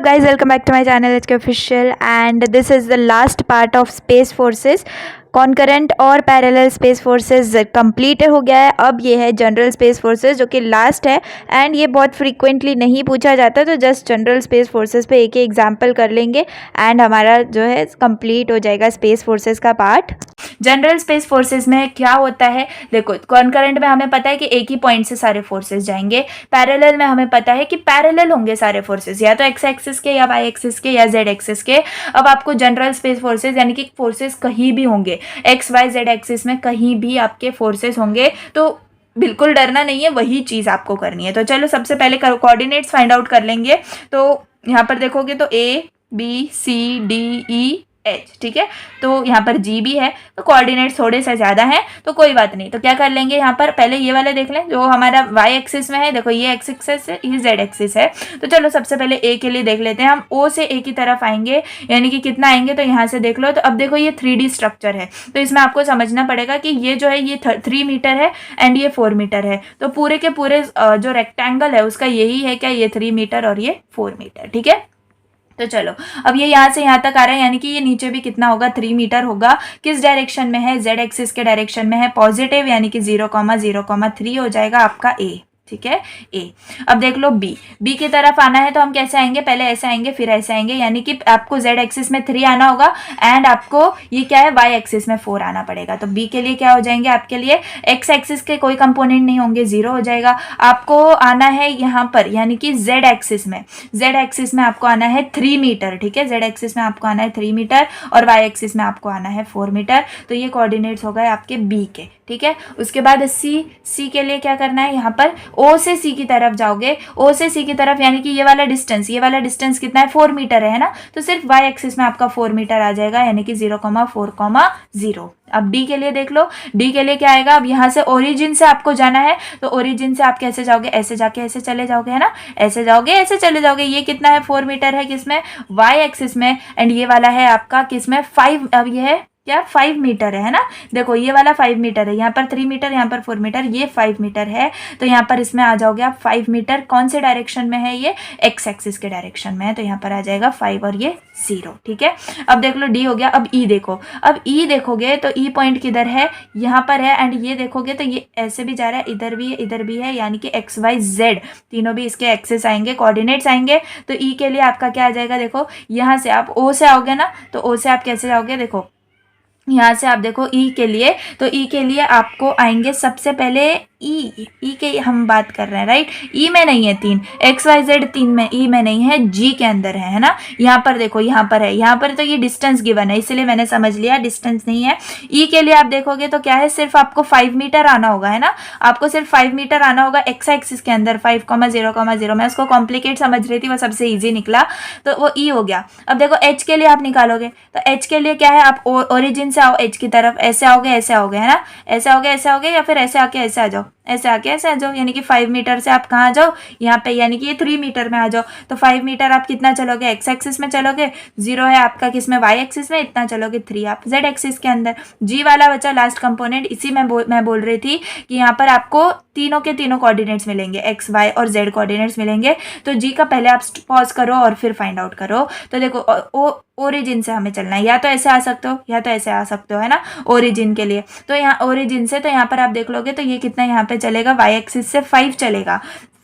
guys, welcome back to my channel HK Official, and this is the last part of Space Forces. Concurrent और parallel space forces complete हो गया है। अब ये है general space forces जो कि लास्ट है एंड ये बहुत फ्रीक्वेंटली नहीं पूछा जाता, तो जस्ट जनरल स्पेस फोर्सेस पे एक एग्जांपल कर लेंगे एंड हमारा जो है कंप्लीट हो जाएगा स्पेस फोर्सेस का पार्ट। जनरल स्पेस फोर्सेस में क्या होता है, देखो कॉन्करेंट में हमें पता है कि एक ही पॉइंट से सारे फोर्सेस जाएंगे। पैरेलल में हमें पता है कि पैरेलल होंगे सारे फोर्सेस, या तो एक्स एक्सिस के या वाई एक्सिस के या जेड एक्सिस के। अब आपको जनरल स्पेस फोर्सेस यानी कि फोर्सेस कहीं भी होंगे, एक्स वाई जेड एक्सिस में कहीं भी आपके फोर्सेस होंगे, तो बिल्कुल डरना नहीं है, वही चीज़ आपको करनी है। तो चलो सबसे पहले कोऑर्डिनेट्स फाइंड आउट कर लेंगे। तो यहाँ पर देखोगे तो A B C D E H, ठीक है। तो यहाँ पर जी भी है, तो कोऑर्डिनेट्स थोड़े से ज़्यादा हैं, तो कोई बात नहीं। तो क्या कर लेंगे, यहाँ पर पहले ये वाले देख लें जो हमारा वाई एक्सिस में है। देखो ये एक्स एक्सिस है, ये जेड एक्सिस है। तो चलो सबसे पहले ए के लिए देख लेते हैं। हम ओ से ए की तरफ आएंगे, यानी कि कितना आएंगे, तो यहाँ से देख लो। तो अब देखो ये 3D स्ट्रक्चर है, तो इसमें आपको समझना पड़ेगा कि ये जो है ये 3 मीटर है एंड ये 4 मीटर है। तो पूरे के पूरे जो रेक्टेंगल है उसका यही है क्या, ये 3 मीटर और ये 4 मीटर, ठीक है। तो चलो अब ये यहाँ से यहाँ तक आ रहा है, यानी कि ये नीचे भी कितना होगा, 3 मीटर होगा। किस डायरेक्शन में है, जेड एक्सिस के डायरेक्शन में है, पॉजिटिव, यानी कि 0,0,3 हो जाएगा आपका ए, ठीक है ए। अब देख लो बी की तरफ आना है, तो हम कैसे आएंगे, पहले ऐसे आएंगे फिर ऐसे आएंगे, यानी कि आपको जेड एक्सिस में 3 आना होगा एंड आपको ये क्या है वाई एक्सिस में 4 आना पड़ेगा। तो बी के लिए क्या हो जाएंगे, आपके लिए एक्स एक्सिस के कोई कंपोनेंट नहीं होंगे, 0 हो जाएगा। आपको आना है यहाँ पर, यानी कि जेड एक्सिस में आपको आना है 3 मीटर, ठीक है। जेड एक्सिस में आपको आना है 3 मीटर और वाई एक्सिस में आपको आना है 4 मीटर। तो ये कोऑर्डिनेट्स हो गए आपके बी के, ठीक है। उसके बाद सी के लिए क्या करना है, यहाँ पर ओ से सी की तरफ जाओगे, ओ से सी की तरफ, यानी कि ये वाला डिस्टेंस कितना है, 4 मीटर है ना। तो सिर्फ वाई एक्सिस में आपका 4 मीटर आ जाएगा, यानी कि 0,4,0। अब डी के लिए देख लो, डी के लिए क्या आएगा, अब यहाँ से ओरिजिन से आपको जाना है, तो ओरिजिन से आप कैसे जाओगे, ऐसे जाके ऐसे चले जाओगे, है ना, ऐसे जाओगे ऐसे चले जाओगे। ये कितना है, 4 मीटर है, किसमें, वाई एक्सिस में, एंड ये वाला है आपका किसमें, 5। अब ये है क्या, 5 मीटर है ना। देखो ये वाला 5 मीटर है, यहाँ पर 3 मीटर, यहाँ पर 4 मीटर, ये 5 मीटर है। तो यहाँ पर इसमें आ जाओगे आप 5 मीटर। कौन से डायरेक्शन में है, ये एक्स एक्सिस के डायरेक्शन में है, तो यहाँ पर आ जाएगा 5 और ये 0, ठीक है। अब देख लो डी हो गया। अब ई देखो, अब ई देखोगे तो ई पॉइंट किधर है, यहाँ पर है, एंड ये देखोगे तो ये ऐसे भी जा रहा है, इधर भी है, इधर भी है, यानी कि एक्स वाई जेड तीनों भी इसके एक्सिस आएंगे, कोऑर्डिनेट्स आएंगे। तो ई के लिए आपका क्या आ जाएगा, देखो यहाँ से आप ओ से आओगे ना, तो ओ से आप कैसे जाओगे, देखो यहाँ से आप देखो ई के लिए, तो ई के लिए आपको आएंगे सबसे पहले ई के हम बात कर रहे हैं, राइट। ई में नहीं है 3, एक्स वाई जेड 3 में, ई में नहीं है, जी के अंदर है ना। यहाँ पर देखो, यहाँ पर है, यहाँ पर तो ये डिस्टेंस गिवन है, इसलिए मैंने समझ लिया डिस्टेंस नहीं है। ई के लिए आप देखोगे तो क्या है, सिर्फ आपको 5 मीटर आना होगा, है ना। आपको सिर्फ 5 मीटर आना होगा एक्स एक्सिस के अंदर, 5,0,0। मैं उसको कॉम्प्लिकेट समझ रही थी, वो सबसे ईजी निकला, तो वो ई हो गया। अब देखो एच के लिए आप निकालोगे, तो एच के लिए क्या है, आप ओरिजिन से आओ एच की तरफ, ऐसे आओगे है ना, ऐसे आओगे या फिर ऐसे आके ऐसे आ जाओ, ऐसे आके ऐसे आ जाओ, यानी कि 5 मीटर से आप कहाँ जाओ, यहाँ पे, यानी कि ये 3 मीटर में आ जाओ। तो 5 मीटर आप कितना चलोगे, एक्स एक्सिस में चलोगे, 0 है आपका किसमें, वाई एक्सिस में, इतना चलोगे 3 आप जेड एक्सिस के अंदर। जी वाला बचा लास्ट कंपोनेंट, इसी में मैं बोल रही थी कि यहाँ पर आपको तीनों के तीनों कोऑर्डिनेट्स मिलेंगे, एक्स वाई और जेड कोऑर्डिनेट्स मिलेंगे। तो जी का पहले आप पॉज करो और फिर फाइंड आउट करो। तो देखो ओरिजिन से हमें चलना है, या तो ऐसे आ सकते हो या तो ऐसे आ सकते हो, है ना, ओरिजिन के लिए। तो यहाँ ओरिजिन से, तो यहाँ पर आप देख लोगे तो ये कितना यहाँ पे चलेगा, वाई एक्सिस से 5 चलेगा,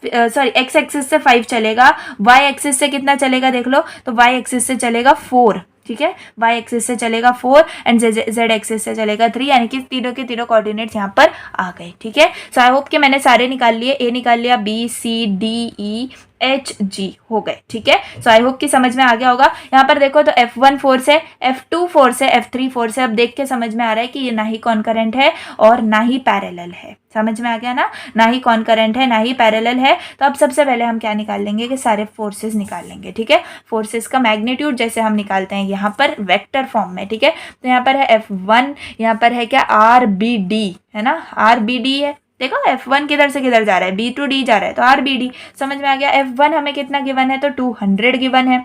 सॉरी एक्स एक्सिस से 5 चलेगा, वाई एक्सिस से कितना चलेगा देख लो, तो वाई एक्सिस से चलेगा 4, ठीक है। वाई एक्सिस से चलेगा 4 एंड जेड एक्सिस से चलेगा 3, यानी कि तीनों के तीनों कोऑर्डिनेट्स यहाँ पर आ गए, ठीक है। सो आई होप कि मैंने सारे निकाल लिए, ए निकाल लिया, B C D E H G हो गए, ठीक है। सो आई होप कि समझ में आ गया होगा। यहाँ पर देखो तो F1 फोर्स है, F2 फोर्स है, F3 फोर्स है। अब देख के समझ में आ रहा है कि ये ना ही कॉन्करेंट है और ना ही पैरेलल है, समझ में आ गया ना ही कॉन्करेंट है ना ही पैरेलल है। तो अब सबसे पहले हम क्या निकाल लेंगे, कि सारे फोर्सेस निकाल लेंगे, ठीक है। फोर्सेस का मैग्नीट्यूड जैसे हम निकालते हैं यहाँ पर वेक्टर फॉर्म में, ठीक है। तो यहाँ पर है F1, यहाँ पर है क्या, RBD, है ना, RBD है। देखो F1 किधर से किधर जा रहा है, B to D जा रहा है, तो RBD समझ में आ गया। F1 हमें कितना गिवन है, तो 200 गिवन है,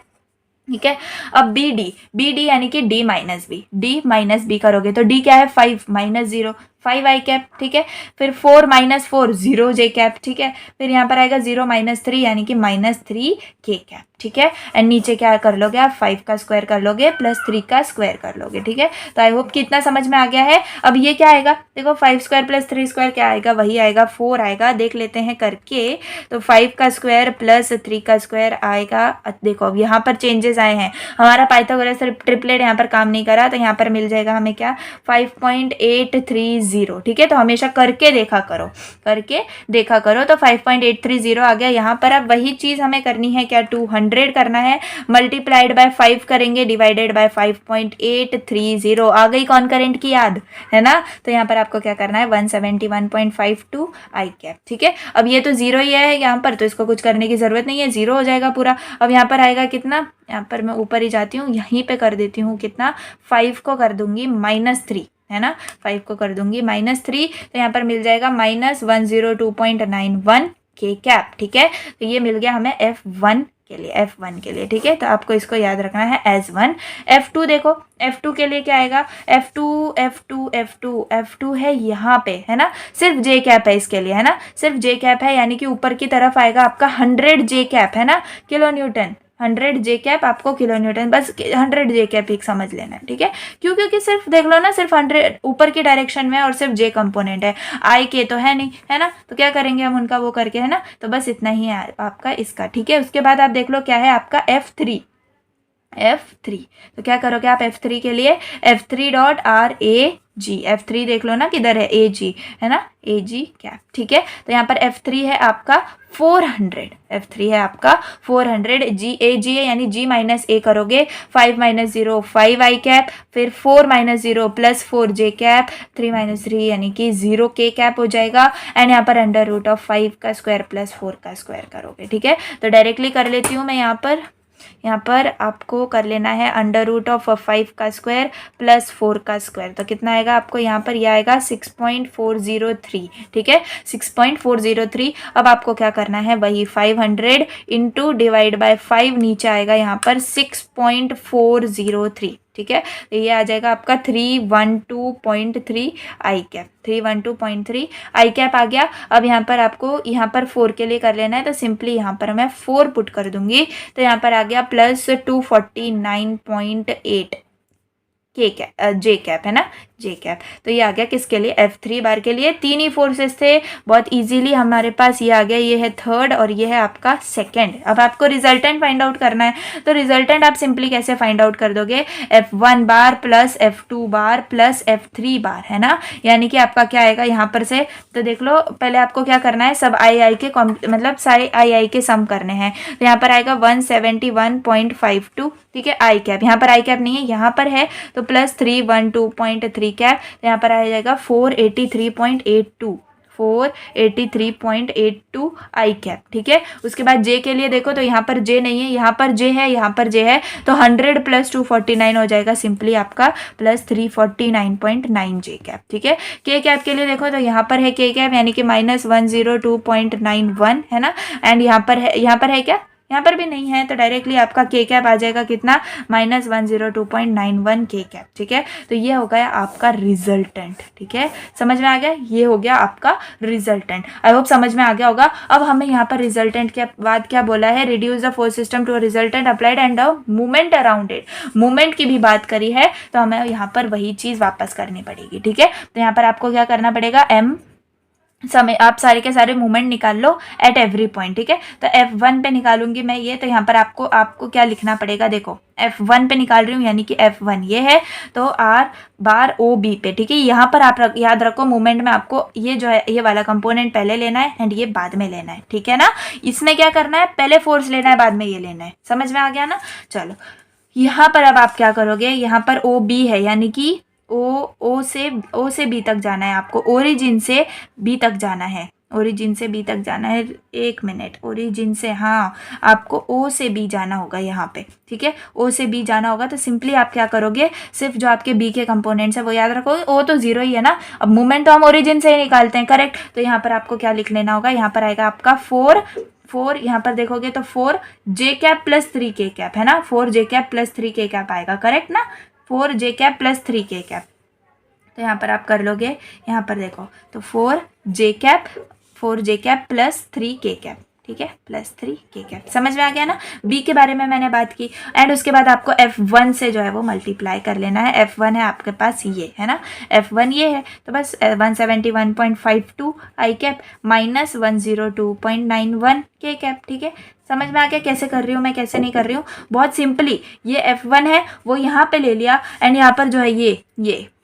ठीक है। अब बी डी यानी कि डी माइनस बी करोगे तो डी क्या है, 5 -0, 5 आई कैप, ठीक है। फिर 4 माइनस 4 0 जे कैप, ठीक है। फिर यहाँ पर आएगा 0 माइनस 3 यानी कि -3 के कैप, ठीक है। एंड नीचे क्या कर लोगे आप, 5 का स्क्वायर कर लोगे प्लस 3 का स्क्वायर कर लोगे, ठीक है। तो आई होप कि इतना समझ में आ गया है। अब ये क्या आएगा, देखो 5 स्क्वायर प्लस 3 स्क्वायर क्या आएगा, वही आएगा 4 आएगा। देख लेते हैं करके। तो 5 का स्क्वायर प्लस 3 का स्क्वायर आएगा। देखो अब यहाँ पर चेंजेस आए हैं, हमारा पाइथागोरस ट्रिपलेट यहाँ पर काम नहीं करा, तो यहाँ पर मिल जाएगा हमें क्या, 5.830, ठीक है। तो हमेशा करके देखा करो, करके देखा करो। तो 5.830 आ गया। यहाँ पर अब वही चीज़ हमें करनी है क्या, 200 करना है, मल्टीप्लाइड बाय 5 करेंगे, डिवाइडेड बाय 5.830 आ गई कॉन्करेंट की याद, है ना। तो यहाँ पर आपको क्या करना है, 171.52 आई कैप, ठीक है। अब ये तो 0 ही है यहाँ पर, तो इसको कुछ करने की जरूरत नहीं है, 0 हो जाएगा पूरा। अब यहाँ पर आएगा कितना, यहाँ पर मैं ऊपर ही जाती हूँ, यहीं पे कर देती हूँ कितना, 5 को कर दूंगी -3, है ना, 5 को कर दूंगी -3, तो यहाँ पर मिल जाएगा -102.91 के कैप, ठीक है। तो ये मिल गया हमें F1 के लिए, F1 के लिए, ठीक है। तो आपको इसको याद रखना है एज 1। F2 देखो, F2 के लिए क्या आएगा, F2 है यहाँ पे, है ना, सिर्फ जे कैप है इसके लिए, है ना, सिर्फ जे कैप है, यानी कि ऊपर की तरफ आएगा आपका 100 जे कैप, है ना, किलो न्यूटन, 100 जे कैप आपको किलो न्यूटन, बस 100 जे कैप एक समझ लेना है, ठीक है। क्यों, क्योंकि सिर्फ देख लो ना, सिर्फ 100 ऊपर की डायरेक्शन में और सिर्फ जे कंपोनेंट है, आई के तो है नहीं, है ना। तो क्या करेंगे हम उनका वो करके, है ना। तो बस इतना ही है आपका इसका, ठीक है। उसके बाद आप देख लो क्या है आपका F3। तो क्या करोगे आप F3 के लिए, F3.RAG, F3 देख लो ना किधर है, AG, है ना, AG कैप, ठीक है। तो यहाँ पर F3 है आपका 400, F3 है आपका 400, AG है यानी G माइनस A करोगे, 5 माइनस 0 5 आई कैप, फिर 4 माइनस 0 प्लस 4 जे कैप, 3 माइनस 3 यानी कि 0 के कैप हो जाएगा। एंड यहाँ पर √5 का स्क्वायर प्लस 4 का स्क्वायर करोगे, ठीक है। तो डायरेक्टली कर लेती हूँ मैं, यहाँ पर आपको कर लेना है √5 का स्क्वायर प्लस 4 का स्क्वायर, तो कितना आएगा आपको, यहाँ पर यह आएगा 6.403, ठीक है, 6.403। अब आपको क्या करना है, वही 500 इंटू डिवाइड बाय 5, नीचे आएगा यहाँ पर 6.403, ठीक है। तो ये आ जाएगा आपका 312.3 आई कैप, 312.3 आई कैप आ गया। अब यहाँ पर आपको यहाँ पर 4 के लिए कर लेना है, तो सिंपली यहाँ पर मैं 4 पुट कर दूंगी, तो यहाँ पर आ गया प्लस 249.8 के कैप, जे कैप, है ना, जे कैप। तो ये आ गया किसके लिए, F3 बार के लिए। 3 ही फोर्सेस थे, बहुत इजीली हमारे पास ये आ गया, ये है थर्ड और ये है आपका सेकंड। अब आपको रिजल्टेंट फाइंड आउट करना है, तो रिजल्टेंट आप सिंपली कैसे फाइंड आउट कर दोगे, F1 बार प्लस F2 बार प्लस F3 बार, है ना, यानी कि आपका क्या आएगा यहाँ पर से। तो देख लो, पहले आपको क्या करना है, सब आई के मतलब सारे आई के सम करने हैं। तो यहाँ पर आएगा 171.52, ठीक है, आई कैप, यहाँ पर आई कैप नहीं है, यहाँ पर है, तो प्लस 312.3 कैप, तो यहाँ पर आ जाएगा 483.82 आई कैप, ठीक है। उसके बाद जे के लिए देखो, तो यहाँ पर जे नहीं है, यहाँ पर जे है, यहाँ पर जे है, तो 100 प्लस 249 हो जाएगा सिंपली आपका प्लस 349.9 जे कैप, ठीक है। के कैप के लिए देखो, तो यहाँ पर है के कैप यानी कि -102.91, है ना। एंड यहाँ पर है क्या, यहाँ पर भी नहीं है, तो डायरेक्टली आपका के कैप आ जाएगा कितना, -102.91 के कैप, ठीक है। तो ये हो गया आपका रिजल्टेंट, ठीक है, समझ में आ गया, ये हो गया आपका रिजल्टेंट। आई होप समझ में आ गया होगा। अब हमें यहाँ पर रिजल्टेंट के बाद क्या बोला है, reduce the force system to a resultant applied and the movement around it, movement की भी बात करी है, तो हमें यहाँ पर वही चीज़ वापस करनी पड़ेगी, ठीक है। तो यहाँ पर आपको क्या करना पड़ेगा, समय आप सारे के सारे मूवमेंट निकाल लो एट एवरी पॉइंट, ठीक है। तो F1 पे निकालूंगी मैं ये, तो यहाँ पर आपको क्या लिखना पड़ेगा, देखो F1 पे निकाल रही हूँ यानी कि F1 ये है, तो R बार OB पे, ठीक है। यहाँ पर आप याद रखो, मूवमेंट में आपको ये जो है, ये वाला कंपोनेंट पहले लेना है एंड ये बाद में लेना है, ठीक है ना। इसमें क्या करना है, पहले फोर्स लेना है, बाद में ये लेना है, समझ में आ गया ना। चलो यहाँ पर अब आप क्या करोगे, यहाँ पर OB है यानी कि ओ से बी तक जाना है आपको, ओरिजिन से बी तक जाना है, ओरिजिन से बी तक जाना है, एक मिनट, ओरिजिन से, हाँ आपको ओ से बी जाना होगा यहाँ पे, ठीक है, ओ से बी जाना होगा। तो सिंपली आप क्या करोगे, सिर्फ जो आपके बी के कंपोनेंट्स है वो याद रखोगे, ओ तो 0 ही है ना, अब मूवमेंट तो हम ओरिजिन से ही निकालते हैं, करेक्ट। तो यहाँ पर आपको क्या लिख लेना होगा, यहाँ पर आएगा आपका 4 यहाँ पर देखोगे तो 4 जे कैप प्लस 3 के कैप, है ना, 4 जे कैप प्लस 3 के कैप आएगा, करेक्ट ना, 4 जे कैप प्लस 3 के कैप। तो यहाँ पर आप कर लोगे, यहाँ पर देखो तो 4j cap plus 3k cap, ठीक है, प्लस 3k कैप। समझ में आ गया ना। b के बारे में मैंने बात की। एंड उसके बाद आपको f1 से जो है वो मल्टीप्लाई कर लेना है। f1 है आपके पास ये, है ना, f1 ये है, तो बस 171.52 आई कैप माइनस 102.91 k कैप, ठीक है। समझ में आ गया कैसे कर रही हूँ मैं, कैसे नहीं कर रही हूँ, बहुत सिंपली। ये f1 है वो यहाँ पे ले लिया एंड यहाँ पर जो है ये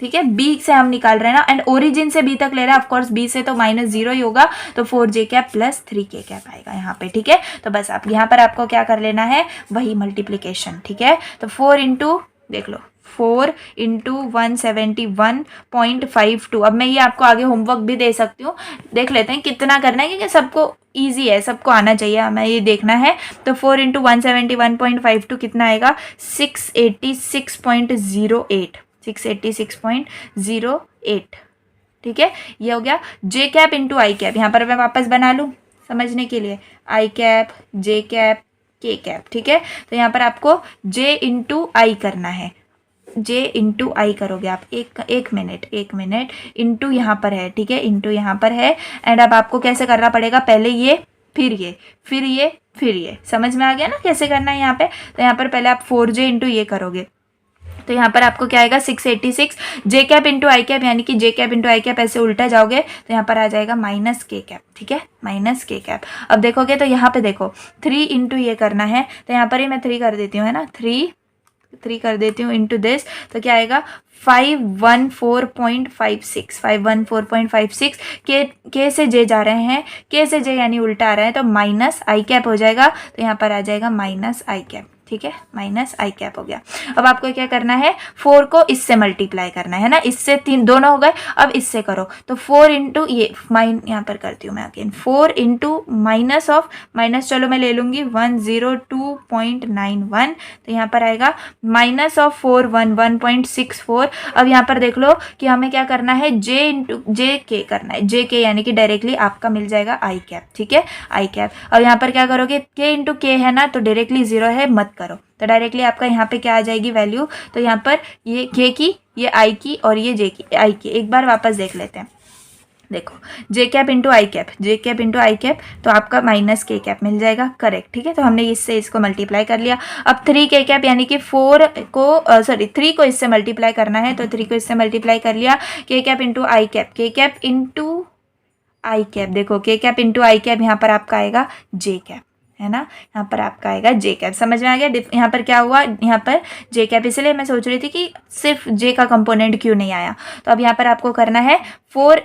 ठीक है, b से हम निकाल रहे हैं ना, एंड ओरिजिन से b तक ले रहे हैं, ऑफकोर्स b से तो -0 ही होगा, तो 4j cap plus 3k cap आएगा यहाँ पे, ठीक है। तो बस आप यहाँ पर आपको क्या कर लेना है, वही मल्टीप्लीकेशन, ठीक है। तो 4 इंटू, देख लो 4 इंटू 171.52। अब मैं ये आपको आगे होमवर्क भी दे सकती हूँ, देख लेते हैं कितना करना है, क्योंकि सबको ईजी है, सबको आना चाहिए, हमें ये देखना है। तो 4 इंटू 171.52 कितना आएगा, 686.08, 686.08, ठीक है। ये हो गया जे कैप इंटू आई कैप। यहाँ पर मैं वापस बना लूँ समझने के लिए, आई कैप, जे कैप, के कैप, ठीक है। तो यहाँ पर आपको जे इंटू आई करना है, जे इंटू आई करोगे आप, एक मिनट इंटू यहाँ पर है, ठीक है, इंटू यहाँ पर है। एंड अब आपको कैसे करना पड़ेगा, पहले ये, फिर ये, फिर ये, फिर ये। समझ में आ गया ना कैसे करना है यहाँ पे। तो यहाँ पर पहले आप 4j इंटू ये करोगे, तो यहाँ पर आपको क्या आएगा 686, जे कैप इंटू आई कैप, यानी कि जे कैप इंटू आई कैप ऐसे उल्टा जाओगे तो यहाँ पर आ जाएगा माइनस के कैप, ठीक है, माइनस के कैप। अब देखोगे तो यहाँ पे देखो 3 इंटू ये करना है, तो यहाँ पर ही मैं 3 कर देती हूँ, है ना, 3 कर देती हूँ इंटू दिस, तो क्या आएगा 514.56, 514.56। के से जे जा रहे हैं, के से जे यानी उल्टा आ रहा है, तो माइनस आई कैप हो जाएगा, तो यहाँ पर आ जाएगा माइनस आई कैप, ठीक है, माइनस आई कैप हो गया। अब आपको क्या करना है, 4 को इससे मल्टीप्लाई करना है ना, इससे 3 दोनों हो गए, अब इससे करो, तो 4 इंटू ये यहाँ पर करती हूँ मैं again, 4 into minus of, minus चलो मैं ले लूँगी 102.91, तो यहाँ पर आएगा माइनस ऑफ 411.64। अब यहाँ पर देख लो कि हमें क्या करना है, जे इंटू जे के करना है, जे के यानी कि डायरेक्टली आपका मिल जाएगा आई कैप, ठीक है, आई कैप। अब यहाँ पर क्या करोगे, के इंटू के है ना, तो डायरेक्टली 0 है, मत करो, तो डायरेक्टली आपका यहाँ पे क्या आ जाएगी वैल्यू, तो यहाँ पर ये के की, ये आई की, और ये जे की, आई की। एक बार वापस देख लेते हैं, देखो जे कैप इंटू आई कैप, जे कैप इंटू आई कैप, तो आपका माइनस के कैप मिल जाएगा, करेक्ट, ठीक है। तो हमने इससे इसको मल्टीप्लाई कर लिया। अब 3 के कैप यानी कि 4 को 3 को इससे मल्टीप्लाई करना है, तो 3 को इससे मल्टीप्लाई कर लिया, के कैप इंटू आई कैप, के कैप इंटू आई कैप, देखो के कैप इंटू आई कैप, यहाँ पर आपका आएगा जे कैप, है ना, यहाँ पर आपका आएगा जे कैप। समझ में आ गया। यहाँ पर क्या हुआ, यहाँ पर जे कैप, इसलिए मैं सोच रही थी कि सिर्फ जे का कंपोनेंट क्यों नहीं आया। तो अब यहाँ पर आपको करना है 4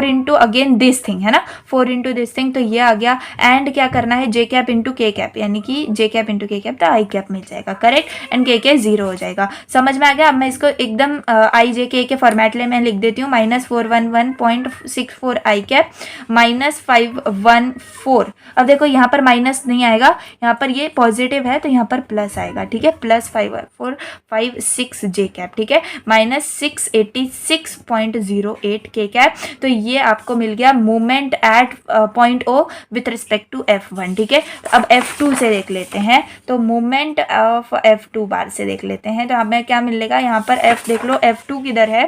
इंटू अगेन दिस थिंग, है ना, 4 इंटू दिस थिंग, तो ये आ गया। एंड क्या करना है, जे कैप इंटू के कैप, यानी कि जे कैप इंटू के कैप, तो आई कैप मिल जाएगा, करेक्ट, एंड के 0 हो जाएगा। समझ में आ गया। अब मैं इसको एकदम आई जे के फॉर्मेट में मैं लिख देती हूँ, -411.64 आई कैप माइनस 514। अब देखो यहाँ पर माइनस नहीं आएगा, यहाँ पर ये पॉजिटिव है, तो यहाँ पर प्लस आएगा, ठीक है, प्लस 546 जे कैप, ठीक है, माइनस 686.08 के कैप। तो ये आपको मिल गया movement at point O with respect to F1, ठीक है। अब F2 से देख लेते हैं, तो मूवमेंट ऑफ F2 बार से देख लेते हैं, तो हमें क्या मिलेगा, यहाँ पर F देख लो, F2 किधर है,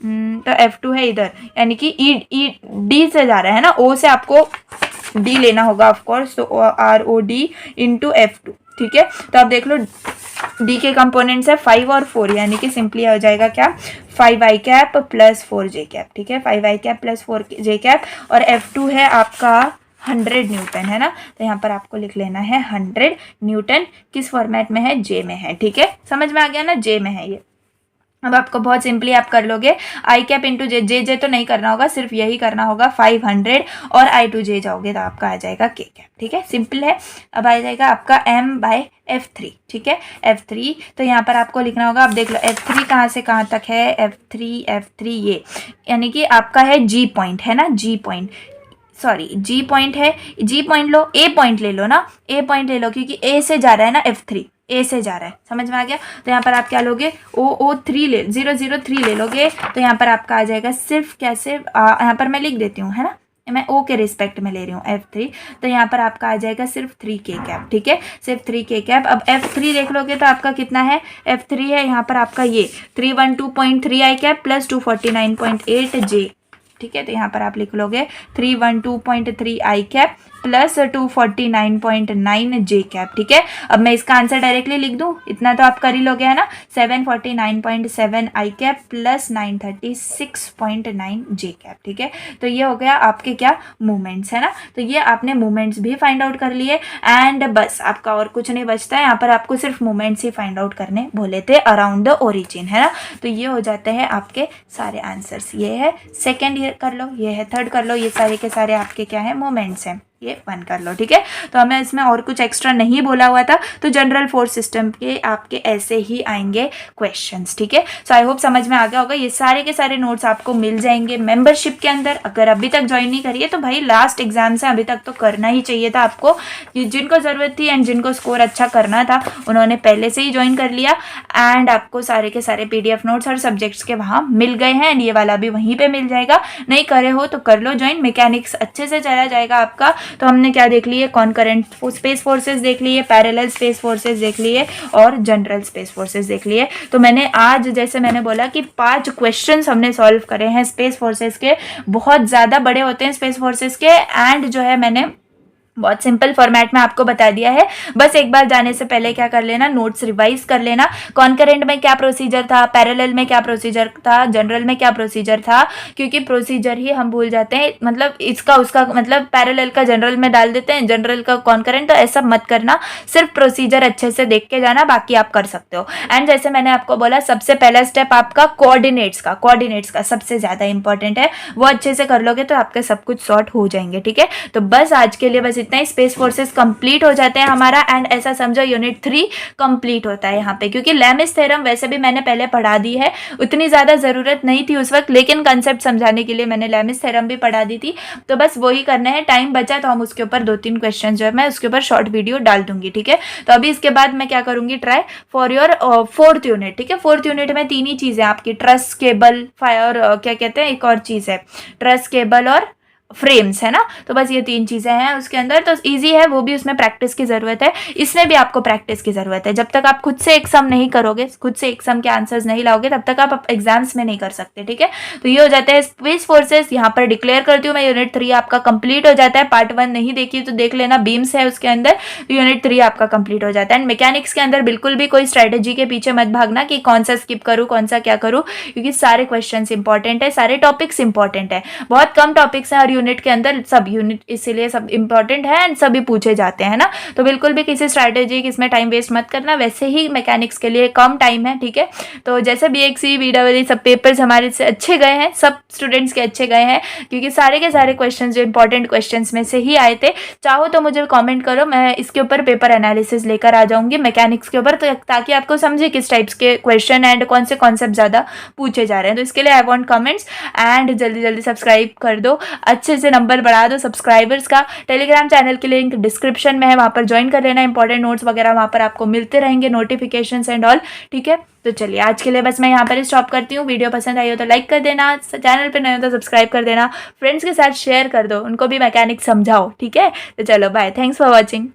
तो F2 है इधर, यानी कि ई डी से जा रहा है ना, O से आपको D लेना होगा ऑफकोर्स, तो ROD इंटू F2, ठीक है। तो अब देख लो डी के कंपोनेंट्स है 5 और 4, यानी कि सिंपली हो जाएगा क्या, 5 आई कैप प्लस 4 जे कैप, ठीक है, 5 आई कैप प्लस 4 जे कैप। और F2 है आपका 100 न्यूटन, है ना, तो यहाँ पर आपको लिख लेना है 100 न्यूटन। किस फॉर्मेट में है, जे में है, ठीक है, समझ में आ गया ना, जे में है ये। अब आपको बहुत सिंपली आप कर लोगे, आई कैप इंटू जे, जे तो नहीं करना होगा, सिर्फ यही करना होगा 500, और आई टू जे जाओगे तो आपका आ जाएगा के कैप, ठीक है, सिंपल है। अब आ जाएगा आपका m/F3, ठीक है, F3। तो यहाँ पर आपको लिखना होगा, अब देख लो F3 कहाँ से कहाँ तक है, F3 ये यानी कि आपका है G पॉइंट, है ना, G point, sorry G point है, G point low, A point ले लो ना, A पॉइंट ले लो, क्योंकि A से जा रहा है ना, F3 A से जा रहा है, समझ में आ गया। तो यहाँ पर आप क्या लोगे, OO3 003 ले लोगे, तो यहाँ पर आपका आ जाएगा सिर्फ कैसे, यहाँ पर मैं लिख देती हूँ, है ना, मैं ओ के रिस्पेक्ट में ले रही हूँ F3, तो यहाँ पर आपका आ जाएगा सिर्फ 3k कैप, ठीक है, सिर्फ 3k कैप। अब F3 देख लोगे तो आपका कितना है, F3 है यहाँ पर आपका ये 312.3 आई कैप प्लस 249.8 जे, ठीक है, तो यहाँ पर आप लिख लोगे 312.3 आई कैप प्लस 249.9 जे कैप, ठीक है। अब मैं इसका आंसर डायरेक्टली लिख दूं, इतना तो आप कर ही लोगे है ना, 749.7 आई कैप प्लस 936.9 जे कैप, ठीक है। तो ये हो गया आपके क्या मूवमेंट्स है ना, तो ये आपने मूवमेंट्स भी फाइंड आउट कर लिए एंड बस आपका और कुछ नहीं बचता है, यहाँ पर आपको सिर्फ मूवमेंट्स ही फाइंड आउट करने बोले थे अराउंड द ओरिजिन, है ना। तो ये हो जाते हैं आपके सारे आंसर्स, ये है सेकेंड ईयर कर लो, ये है थर्ड कर लो, ये सारे के सारे आपके क्या है मूवमेंट्स हैं, ये 1 कर लो, ठीक है। तो हमें इसमें और कुछ एक्स्ट्रा नहीं बोला हुआ था, तो जनरल फोर्स सिस्टम के आपके ऐसे ही आएंगे क्वेश्चंस, ठीक है। सो आई होप समझ में आ गया होगा। ये सारे के सारे नोट्स आपको मिल जाएंगे मेंबरशिप के अंदर। अगर अभी तक ज्वाइन नहीं करिए तो भाई लास्ट एग्जाम्स है, अभी तक तो करना ही चाहिए था आपको, जिनको ज़रूरत थी एंड जिनको स्कोर अच्छा करना था उन्होंने पहले से ही ज्वाइन कर लिया एंड आपको सारे के सारे PDF नोट्स हर सब्जेक्ट्स के वहाँ मिल गए हैं एंड ये वाला भी वहीं पर मिल जाएगा। नहीं करे हो तो कर लो ज्वाइन, मैकेनिक्स अच्छे से चला जाएगा आपका। तो हमने क्या देख लिए, कॉन्करेंट स्पेस फोर्सेस देख लिए, पैरेलल स्पेस फोर्सेस देख लिए और जनरल स्पेस फोर्सेस देख लिए। तो मैंने आज जैसे मैंने बोला कि 5 क्वेश्चंस हमने सॉल्व करे हैं स्पेस फोर्सेस के, बहुत ज़्यादा बड़े होते हैं स्पेस फोर्सेस के एंड जो है मैंने बहुत सिंपल फॉर्मेट में आपको बता दिया है। बस एक बार जाने से पहले क्या कर लेना, नोट्स रिवाइज कर लेना, कॉन्करेंट में क्या प्रोसीजर था, पैरेलल में क्या प्रोसीजर था, जनरल में क्या प्रोसीजर था, क्योंकि प्रोसीजर ही हम भूल जाते हैं, मतलब इसका उसका मतलब पैरेलल का जनरल में डाल देते हैं, जनरल का कॉन्करेंट, तो ऐसा मत करना, सिर्फ प्रोसीजर अच्छे से देख के जाना, बाकी आप कर सकते हो। एंड जैसे मैंने आपको बोला सबसे पहला स्टेप आपका कोऑर्डिनेट्स का सबसे ज़्यादा इंपॉर्टेंट है, वो अच्छे से कर लोगे तो आपके सब कुछ सॉर्ट हो जाएंगे, ठीक है। तो बस आज के लिए बस इतना ही, स्पेस फोर्सेस कंप्लीट हो जाते हैं हमारा एंड ऐसा समझो यूनिट 3 कंप्लीट होता है यहाँ पे, क्योंकि लैमिस थ्योरम वैसे भी मैंने पहले पढ़ा दी है, उतनी ज़्यादा ज़रूरत नहीं थी उस वक्त, लेकिन कंसेप्ट समझाने के लिए मैंने लैमिस थ्योरम भी पढ़ा दी थी। तो बस वही करना है, टाइम बचा तो हम उसके ऊपर 2-3 क्वेश्चन जो है मैं उसके ऊपर शॉर्ट वीडियो डाल दूंगी, ठीक है। तो अभी इसके बाद मैं क्या करूंगी, try for your 4th unit, ठीक है। 4th यूनिट में 3 ही चीज़ें आपकी, ट्रस, केबल, फायर, क्या कहते हैं एक और चीज़ है, ट्रस, केबल और फ्रेम्स, है ना। तो बस ये 3 चीज़ें हैं उसके अंदर, तो इजी है, वो भी उसमें प्रैक्टिस की ज़रूरत है, इसमें भी आपको प्रैक्टिस की ज़रूरत है। जब तक आप खुद से एक सम नहीं करोगे, खुद से एक सम के आंसर्स नहीं लाओगे, तब तक आप एग्जाम्स में नहीं कर सकते, ठीक है। तो ये हो जाता है स्पेस फोर्सेस, यहाँ पर डिक्लेयर करती हूँ मैं, यूनिट 3 आपका कंप्लीट हो जाता है। पार्ट 1 नहीं देखी तो देख लेना, बीम्स है उसके अंदर, तो यूनिट 3 आपका कंप्लीट हो जाता है। एंड मैकेनिक्स के अंदर बिल्कुल भी कोई स्ट्रैटेजी के पीछे मत भागना कि कौन सा स्किप करूँ, कौन सा क्या करूँ, क्योंकि सारे क्वेश्चन इंपॉर्टेंट है, सारे टॉपिक्स इंपॉर्टेंट है, बहुत कम टॉपिक्स हैं हर यूनिट के अंदर, सब यूनिट इसीलिए सब इंपॉर्टेंट है एंड सभी पूछे जाते हैं ना। तो बिल्कुल भी किसी स्ट्रैटेजी इसमें टाइम वेस्ट मत करना, वैसे ही मैकेनिक्स के लिए कम टाइम है, ठीक है। तो जैसे BXC, BEE सब पेपर्स हमारे से अच्छे गए हैं, सब स्टूडेंट्स के अच्छे गए हैं, क्योंकि सारे के सारे क्वेश्चंस जो इंपॉर्टेंट क्वेश्चंस में से ही आए थे। चाहो तो मुझे कमेंट करो, मैं इसके ऊपर पेपर एनालिसिस लेकर आ जाऊंगी मैकेनिक्स के ऊपर, तो ताकि आपको समझे किस टाइप्स के क्वेश्चन एंड कौन से कॉन्सेप्ट ज़्यादा पूछे जा रहे हैं। तो इसके लिए आई वॉन्ट कमेंट्स एंड जल्दी जल्दी सब्सक्राइब कर दो, अच्छे से नंबर बढ़ा दो सब्सक्राइबर्स का। टेलीग्राम चैनल के लिंक डिस्क्रिप्शन में है, वहाँ पर ज्वाइन कर लेना, इंपॉर्टेंट नोट्स वगैरह वहाँ पर आपको मिलते रहेंगे, नोटिफिकेशंस एंड ऑल, ठीक है। तो चलिए आज के लिए बस मैं यहाँ पर स्टॉप करती हूँ। वीडियो पसंद आई हो तो लाइक कर देना, चैनल पे नए हो तो सब्सक्राइब कर देना, फ्रेंड्स के साथ शेयर कर दो, उनको भी मैकेनिक्स समझाओ, ठीक है। तो चलो बाय, थैंक्स फॉर वॉचिंग।